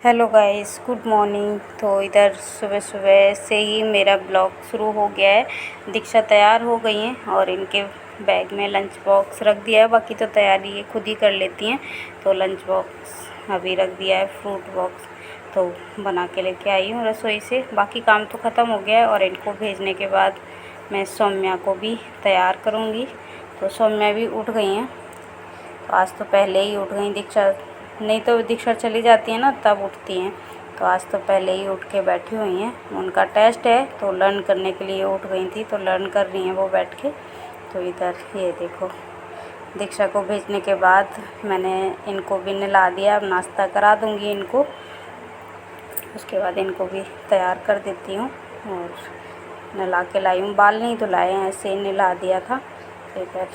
Hello guys, good morning. तो इधर सुबह सुबह से ही मेरा ब्लॉग शुरू हो गया है। दीक्षा तैयार हो गई हैं और इनके बैग में लंच बॉक्स रख दिया है। बाकी तो तैयारी ये खुद ही कर लेती हैं। तो लंच बॉक्स अभी रख दिया है, फ्रूट बॉक्स तो बना के लेके आई हूँ रसोई से। बाकी काम तो ख़त्म हो गया है और इनको भेजने के बाद मैं सौम्या को भी तैयार करूँगी। तो सौम्या भी उठ गई हैं। तो आज तो पहले ही उठ गई दीक्षा, नहीं तो दीक्षा चली जाती है ना तब उठती हैं। तो आज तो पहले ही उठ के बैठी हुई हैं। उनका टेस्ट है तो लर्न करने के लिए उठ गई थी, तो लर्न कर रही हैं वो बैठ के। तो इधर ये देखो, दीक्षा को भेजने के बाद मैंने इनको भी नहला दिया। अब नाश्ता करा दूँगी इनको, उसके बाद इनको भी तैयार कर देती हूँ। और नहला के लाई हूँ, बाल नहीं धुलाए हैं, ऐसे ही नहला दिया था। तो इधर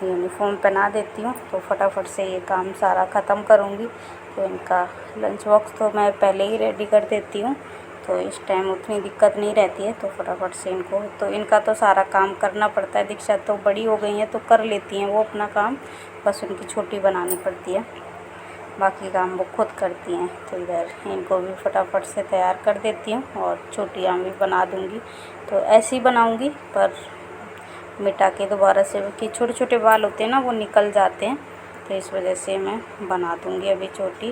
यूनिफॉर्म पहना देती हूँ तो फटाफट से ये काम सारा ख़त्म करूँगी। तो इनका लंच बॉक्स तो मैं पहले ही रेडी कर देती हूँ, तो इस टाइम उतनी दिक्कत नहीं रहती है। तो फटाफट से इनका तो सारा काम करना पड़ता है। दीक्षा तो बड़ी हो गई हैं तो कर लेती हैं वो अपना काम, बस उनकी छोटी बनानी पड़ती है, बाकी काम वो खुद करती हैं। तो इधर इनको भी फटाफट से तैयार कर देती हूँ और छोटियाँ भी बना दूँगी। तो ऐसे ही बनाऊँगी, पर मिटा के दोबारा से, कि छोटे छोटे बाल होते हैं ना वो निकल जाते हैं, तो इस वजह से मैं बना दूँगी अभी छोटी।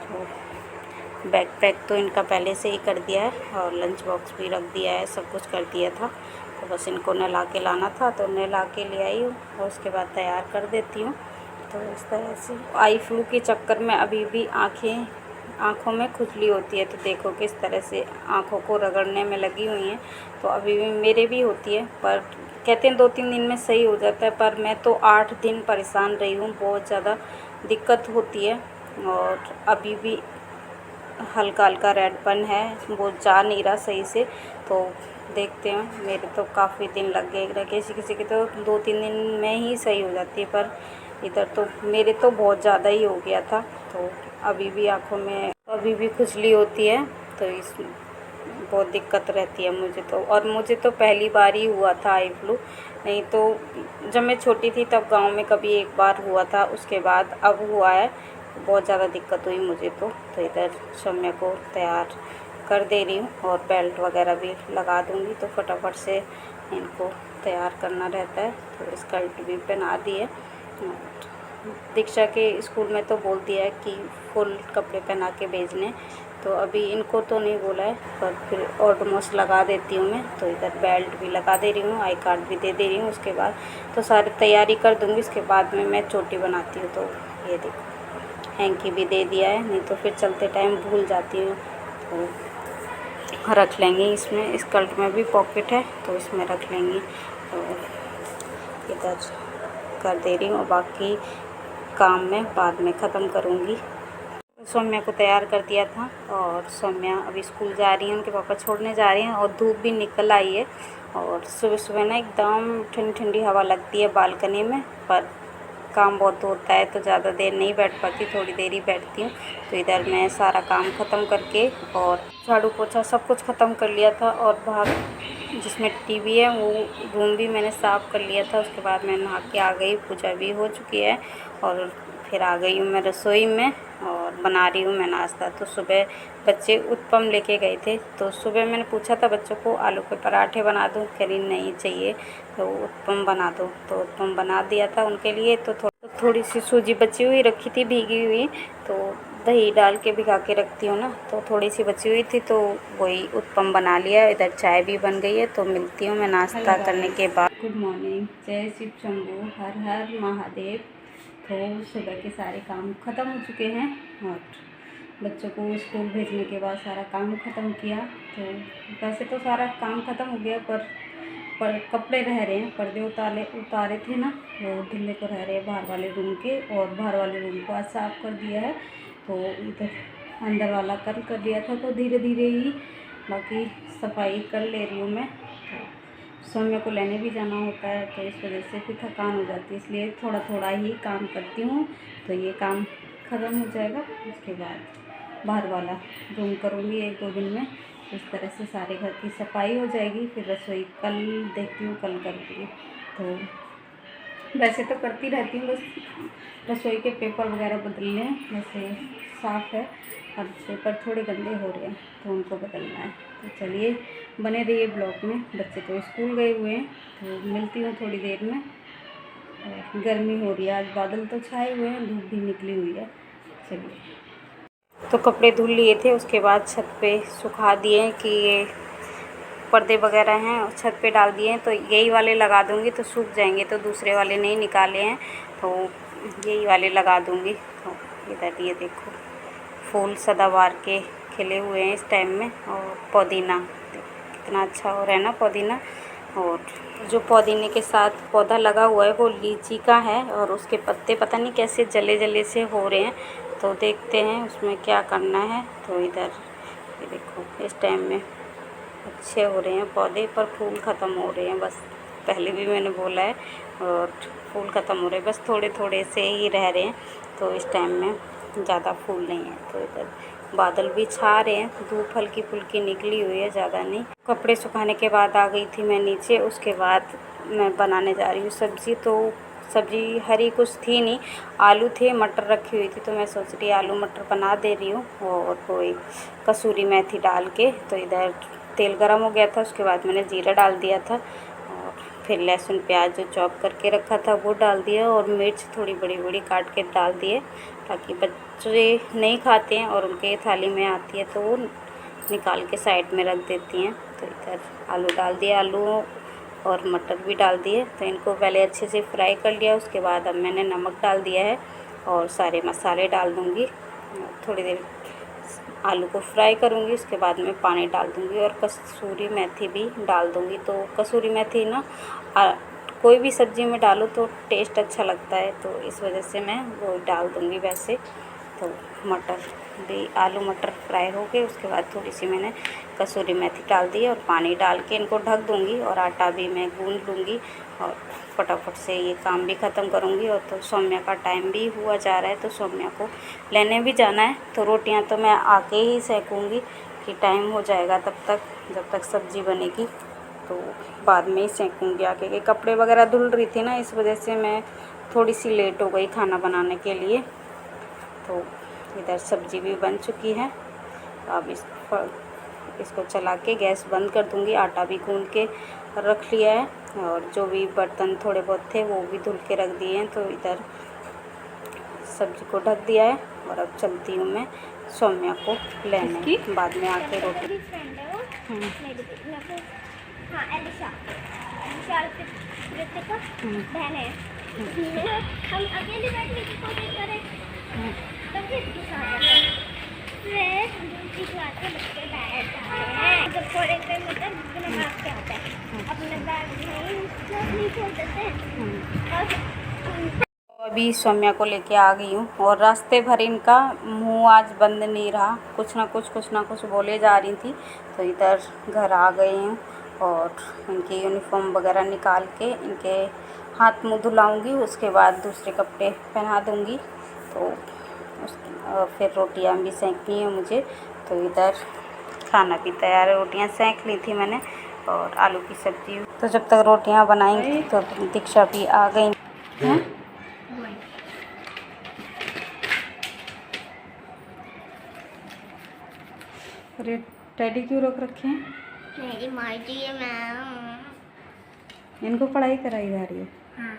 तो बैग पैक तो इनका पहले से ही कर दिया है और लंच बॉक्स भी रख दिया है, सब कुछ कर दिया था। तो बस इनको नहला के लाना था तो नहला के ले आई हूँ और उसके बाद तैयार कर देती हूँ। तो इस तरह से आई फ्लू के चक्कर में अभी भी आँखों में खुजली होती है। तो देखो किस तरह से आँखों को रगड़ने में लगी हुई हैं। तो अभी भी मेरे भी होती है, पर कहते हैं 2-3 दिन में सही हो जाता है, पर मैं तो 8 दिन परेशान रही हूँ, बहुत ज़्यादा दिक्कत होती है। और अभी भी हल्का हल्का रेडपन है, वो जा नहीं रहा सही से। तो देखते हैं, मेरे तो काफ़ी दिन लग गए, किसी किसी की तो 2-3 दिन में ही सही हो जाती है, पर इधर तो मेरे तो बहुत ज़्यादा ही हो गया था। तो अभी भी आँखों में अभी भी खुजली होती है, तो इस बहुत दिक्कत रहती है मुझे तो। और मुझे तो पहली बार ही हुआ था आई फ्लू, नहीं तो जब मैं छोटी थी तब गांव में कभी एक बार हुआ था, उसके बाद अब हुआ है। बहुत ज़्यादा दिक्कत हुई मुझे तो। इधर सौम्या को तैयार कर दे रही हूँ और बेल्ट वगैरह भी लगा दूँगी। तो फटाफट से इनको तैयार करना रहता है। तो स्कर्ट भी पहना दी है। दीक्षा के स्कूल में तो बोल दिया है कि फुल कपड़े पहना के भेजने, तो अभी इनको तो नहीं बोला है, पर फिर ऑटोमोस्ट लगा देती हूँ मैं। तो इधर बेल्ट भी लगा दे रही हूँ, आई कार्ड भी दे रही हूँ। उसके बाद तो सारी तैयारी कर दूँगी, उसके बाद में मैं चोटी बनाती हूँ। तो ये देखो, हैंकी भी दे दिया है, नहीं तो फिर चलते टाइम भूल जाती हूँ। तो रख लेंगे इसमें, स्कर्ट में भी पॉकेट है तो इसमें रख लेंगे। तो इधर कर दे रही हूँ, बाकी काम मैं बाद में ख़त्म करूँगी। सौम्या को तैयार कर दिया था और सौम्या अभी स्कूल जा रही है, उनके पापा छोड़ने जा रहे हैं। और धूप भी निकल आई है और सुबह सुबह ना एकदम ठंडी ठंडी हवा लगती है बालकनी में, पर काम बहुत होता है तो ज़्यादा देर नहीं बैठ पाती, थोड़ी देर ही बैठती हूँ। तो इधर मैं सारा काम ख़त्म करके और झाड़ू पोछा सब कुछ ख़त्म कर लिया था। और बाहर जिसमें टीवी है वो रूम भी मैंने साफ़ कर लिया था। उसके बाद मैं नहा के आ गई, पूजा भी हो चुकी है और फिर आ गई हूँ मैं रसोई में और बना रही हूँ मैं नाश्ता। तो सुबह बच्चे उत्पम लेके गए थे, तो सुबह मैंने पूछा था बच्चों को आलू के पराठे बना दूँ, कह रही नहीं चाहिए तो उत्पम बना दो। तो उत्पम बना दिया था उनके लिए। तो थोड़ी सी सूजी बची हुई रखी थी भीगी हुई, तो दही डाल के भिगा के रखती हूँ ना, तो थोड़ी सी बची हुई थी तो वही उत्पम बना लिया। इधर चाय भी बन गई है, तो मिलती हूँ मैं नाश्ता करने के बाद। गुड मॉर्निंग, जय शिव शंभू, हर हर महादेव। तो सुबह के सारे काम ख़त्म हो चुके हैं और बच्चों को स्कूल भेजने के बाद सारा काम ख़त्म किया। तो वैसे तो सारा काम ख़त्म हो गया, पर कपड़े रह रहे हैं, पर्दे उतारे थे ना, वो धुलने को रह रहे हैं बाहर वाले रूम के। और बाहर वाले रूम को आज साफ़ कर दिया है, तो इधर अंदर वाला कल कर दिया था। तो धीरे धीरे ही बाकी सफाई कर ले रही हूँ मैं। तो सौम्या को लेने भी जाना होता है, तो इस वजह से फिर थकान हो जाती है, इसलिए थोड़ा थोड़ा ही काम करती हूँ। तो ये काम ख़त्म हो जाएगा, उसके बाद बाहर वाला रूम करूँगी 1-2 दिन में। इस तरह से सारे घर की सफाई हो जाएगी। फिर रसोई कल देखती हूँ, कल करूँगी। तो वैसे तो करती रहती हूँ, बस रसोई के पेपर वगैरह बदलने हैं। वैसे साफ़ है और पेपर थोड़े गंदे हो रहे हैं तो उनको बदलना है। तो चलिए बने रहिए ब्लॉग में। बच्चे तो स्कूल गए हुए हैं, तो मिलती हूँ थोड़ी देर में। और गर्मी हो रही है, आज बादल तो छाए हुए हैं, धूप भी निकली हुई है। चलिए, तो कपड़े धुल लिए थे, उसके बाद छत पे सुखा दिए कि ये पर्दे वगैरह हैं और छत पे डाल दिए हैं, तो यही वाले लगा दूँगी तो सूख जाएंगे। तो दूसरे वाले नहीं निकाले हैं, तो यही वाले लगा दूँगी। तो इधर ये देखो फूल सदाबहार के खिले हुए हैं इस टाइम में। और पुदीना कितना अच्छा हो रहा है ना पुदीना। और जो पुदीने के साथ पौधा लगा हुआ है वो लीची का है, और उसके पत्ते पता नहीं कैसे जले जले से हो रहे हैं। तो देखते हैं उसमें क्या करना है। तो इधर ये देखो इस टाइम में अच्छे हो रहे हैं पौधे, पर फूल ख़त्म हो रहे हैं बस। पहले भी मैंने बोला है, और फूल ख़त्म हो रहे हैं बस, थोड़े थोड़े से ही रह रहे हैं। तो इस टाइम में ज़्यादा फूल नहीं है। तो इधर बादल भी छा रहे हैं, धूप हल्की फुल्की निकली हुई है, ज़्यादा नहीं। कपड़े सुखाने के बाद आ गई थी मैं नीचे। उसके बाद मैं बनाने जा रही हूँ सब्ज़ी। तो सब्ज़ी हरी कुछ थी नहीं, आलू थे, मटर रखी हुई थी, तो मैं सोच रही आलू मटर बना दे रही हूँ। और कोई कसूरी मेथी डाल के। तो इधर तेल गरम हो गया था, उसके बाद मैंने जीरा डाल दिया था, और फिर लहसुन प्याज जो चॉप करके रखा था वो डाल दिया, और मिर्च थोड़ी बड़ी बड़ी काट के डाल दिए, ताकि बच्चे नहीं खाते हैं और उनके थाली में आती है तो वो निकाल के साइड में रख देती हैं। तो इधर आलू डाल दिए, आलू और मटर भी डाल दिए। तो इनको पहले अच्छे से फ्राई कर लिया। उसके बाद अब मैंने नमक डाल दिया है और सारे मसाले डाल दूँगी। थोड़ी देर आलू को फ्राई करूँगी, उसके बाद में पानी डाल दूँगी और कसूरी मेथी भी डाल दूँगी। तो कसूरी मेथी ना कोई भी सब्ज़ी में डालो तो टेस्ट अच्छा लगता है, तो इस वजह से मैं वो डाल दूँगी। वैसे तो मटर भी, आलू मटर फ्राई हो गए, उसके बाद थोड़ी सी मैंने कसूरी मेथी डाल दी और पानी डाल के इनको ढक दूँगी। और आटा भी मैं गूँध लूँगी और फटाफट से ये काम भी ख़त्म करूँगी। और तो सौम्या का टाइम भी हुआ जा रहा है, तो सौम्या को लेने भी जाना है। तो रोटियां तो मैं आके ही सेकूँगी कि टाइम हो जाएगा तब तक, जब तक सब्ज़ी बनेगी तो बाद में ही सेकूँगी आके। के कपड़े वगैरह धुल रही थी ना, इस वजह से मैं थोड़ी सी लेट हो गई खाना बनाने के लिए। तो इधर सब्ज़ी भी बन चुकी है। अब इसको चला के गैस बंद कर दूँगी। आटा भी गूँध के रख लिया है, और जो भी बर्तन थोड़े बहुत थे वो भी धुल के रख दिए हैं। तो इधर सब्ज़ी को ढक दिया है, और अब चलती हूँ मैं सौम्या को लेने, बाद में आके रोटी। हाँ एलिशा, ऋतिका बहन है। हम अकेले बैठने की कोशिश करें तो फिर बच्चे बैठ जाते हैं। जब थोड़े पे मतलब अपने भाग के आता है, अपने बैग नहीं छोड़ देते हैं। और अभी सौम्या को लेके आ गई हूँ, और रास्ते भर इनका मुंह आज बंद नहीं रहा, कुछ ना कुछ बोले जा रही थी। तो इधर घर आ गई हूँ, और इनकी यूनिफॉर्म वगैरह निकाल के इनके हाथ मुंह धुलाऊँगी। उसके बाद दूसरे कपड़े पहना दूँगी। तो फिर रोटियाँ भी सेंकनी है मुझे। तो इधर खाना भी तैयार है, रोटियाँ सेंक ली थी मैंने, और आलू की सब्ज़ी। तो जब तक रोटियाँ बनाएंगी तो दीक्षा भी आ गई हैं। अरे टैडी क्यों रोक रखे हैं? मेरी मर्जी है मैम। इनको पढ़ाई कराई जा रही है। हाँ।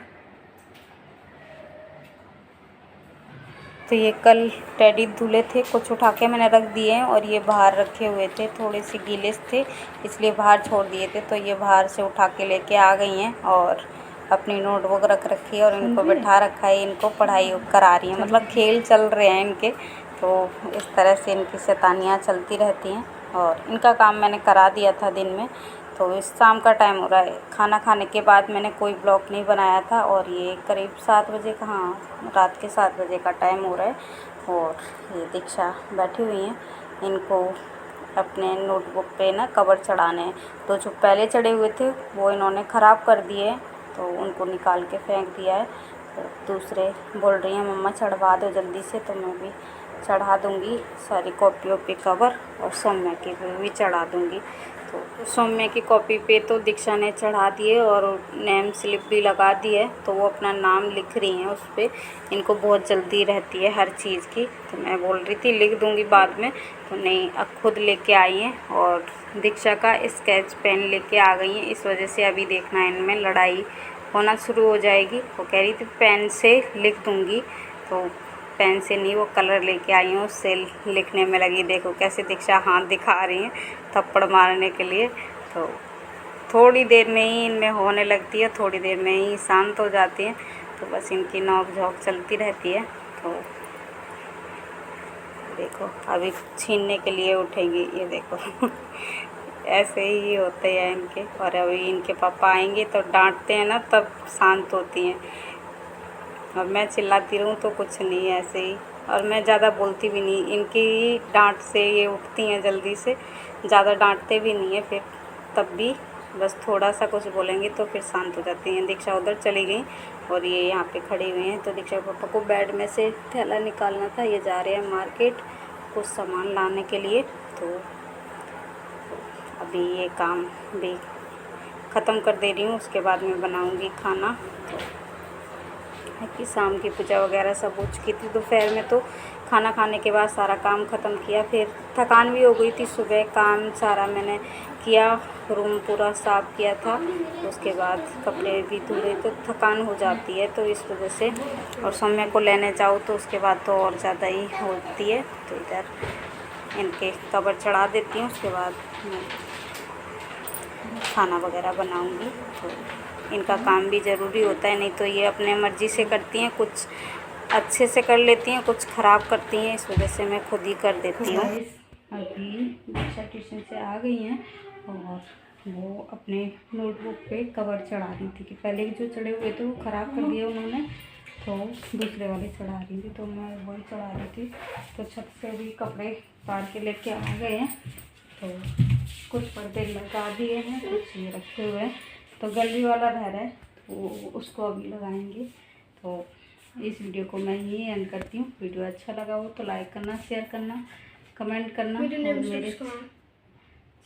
तो ये कल टैडी धुले थे, कुछ उठा के मैंने रख दिए हैं, और ये बाहर रखे हुए थे, थोड़े से गीले थे इसलिए बाहर छोड़ दिए थे। तो ये बाहर से उठा के लेके आ गई हैं, और अपनी नोटबुक रख रखी है, और इनको बिठा रखा है, इनको पढ़ाई करा रही हैं, मतलब खेल चल रहे हैं इनके। तो इस तरह से इनकी शैतानियाँ चलती रहती हैं। और इनका काम मैंने करा दिया था दिन में। तो इस शाम का टाइम हो रहा है, खाना खाने के बाद मैंने कोई ब्लॉग नहीं बनाया था, और ये करीब 7 बजे का, हाँ रात के 7 बजे का टाइम हो रहा है। और ये दीक्षा बैठी हुई हैं, इनको अपने नोटबुक पे ना कवर चढ़ाने हैं। तो जो पहले चढ़े हुए थे वो इन्होंने ख़राब कर दिए, तो उनको निकाल के फेंक दिया है। तो दूसरे बोल रही हैं मम्मा चढ़वा दो जल्दी से, तो मैं भी चढ़ा दूँगी सारी कॉपियों पे कवर, और सौम्या के भी चढ़ा दूँगी। तो सौम्य की कॉपी पे तो दीक्षा ने चढ़ा दिए और नेम स्लिप भी लगा दी है, तो वो अपना नाम लिख रही हैं उस पर। इनको बहुत जल्दी रहती है हर चीज़ की, तो मैं बोल रही थी लिख दूँगी बाद में, तो नहीं, अब खुद लेके आई हैं। और दीक्षा का स्केच पेन लेके आ गई हैं, इस वजह से अभी देखना इनमें लड़ाई होना शुरू हो जाएगी। वो कह रही थी पेन से लिख दूँगी, तो पेन से नहीं, वो कलर लेके आई हूँ, उससे लिखने में लगी। देखो कैसे दीक्षा हाथ दिखा रही हैं थप्पड़ मारने के लिए। तो थोड़ी देर में ही इनमें होने लगती है, थोड़ी देर में ही शांत हो जाती हैं। तो बस इनकी नोक झोंक चलती रहती है। तो देखो अभी छीनने के लिए उठेंगी, ये देखो ऐसे ही होते हैं इनके। और अभी इनके पापा आएंगे तो डांटते हैं ना, तब शांत होती हैं। और मैं चिल्लाती रहूँ तो कुछ नहीं, ऐसे ही। और मैं ज़्यादा बोलती भी नहीं, इनकी डांट से ये उठती हैं जल्दी से, ज़्यादा डांटते भी नहीं है फिर, तब भी बस थोड़ा सा कुछ बोलेंगे तो फिर शांत हो जाती हैं। दीक्षा उधर चली गई और ये यहाँ पे खड़ी हुई हैं। तो दीक्षा के पापा को बेड में से थैला निकालना था, ये जा रहे हैं मार्केट कुछ सामान लाने के लिए। तो अभी ये काम भी ख़त्म कर दे रही हूँ, उसके बाद में बनाऊँगी खाना। तो कि शाम की पूजा वगैरह सब हो चुकी थी दोपहर में, तो खाना खाने के बाद सारा काम ख़त्म किया। फिर थकान भी हो गई थी, सुबह काम सारा मैंने किया, रूम पूरा साफ़ किया था, उसके बाद कपड़े भी धुले, तो थकान हो जाती है, तो इस वजह से। और सौम्य को लेने जाओ तो उसके बाद तो और ज़्यादा ही होती है। तो इधर इनके कवर चढ़ा देती हूँ, उसके बाद मैं खाना वगैरह बनाऊँगी। तो इनका काम भी ज़रूरी होता है, नहीं तो ये अपने मर्ज़ी से करती हैं, कुछ अच्छे से कर लेती हैं, कुछ ख़राब करती हैं, इस वजह से मैं खुद ही कर देती हूँ। अभी दीक्षा ट्यूशन से आ गई हैं और वो अपने नोटबुक पे कवर चढ़ा रही थी कि पहले जो चढ़े हुए थे वो ख़राब कर दिए उन्होंने, तो दूसरे वाले चढ़ा रही थी, तो मैं वही चढ़ा रही थी। तो छत से भी कपड़े उतार के लेके आ गए हैं, तो कुछ पर्दे लगा दिए हैं, कुछ ये रखे हुए हैं। तो गैलरी वाला रह रहा है, तो उसको अभी लगाएंगे। तो इस वीडियो को मैं यही एंड करती हूँ। वीडियो अच्छा लगा हो तो लाइक करना, शेयर करना, कमेंट करना। और मेरे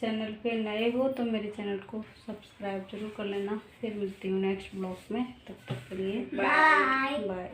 चैनल पे नए हो तो मेरे चैनल को सब्सक्राइब जरूर कर लेना। फिर मिलती हूँ नेक्स्ट ब्लॉग में, तब तक के लिए बाय बाय।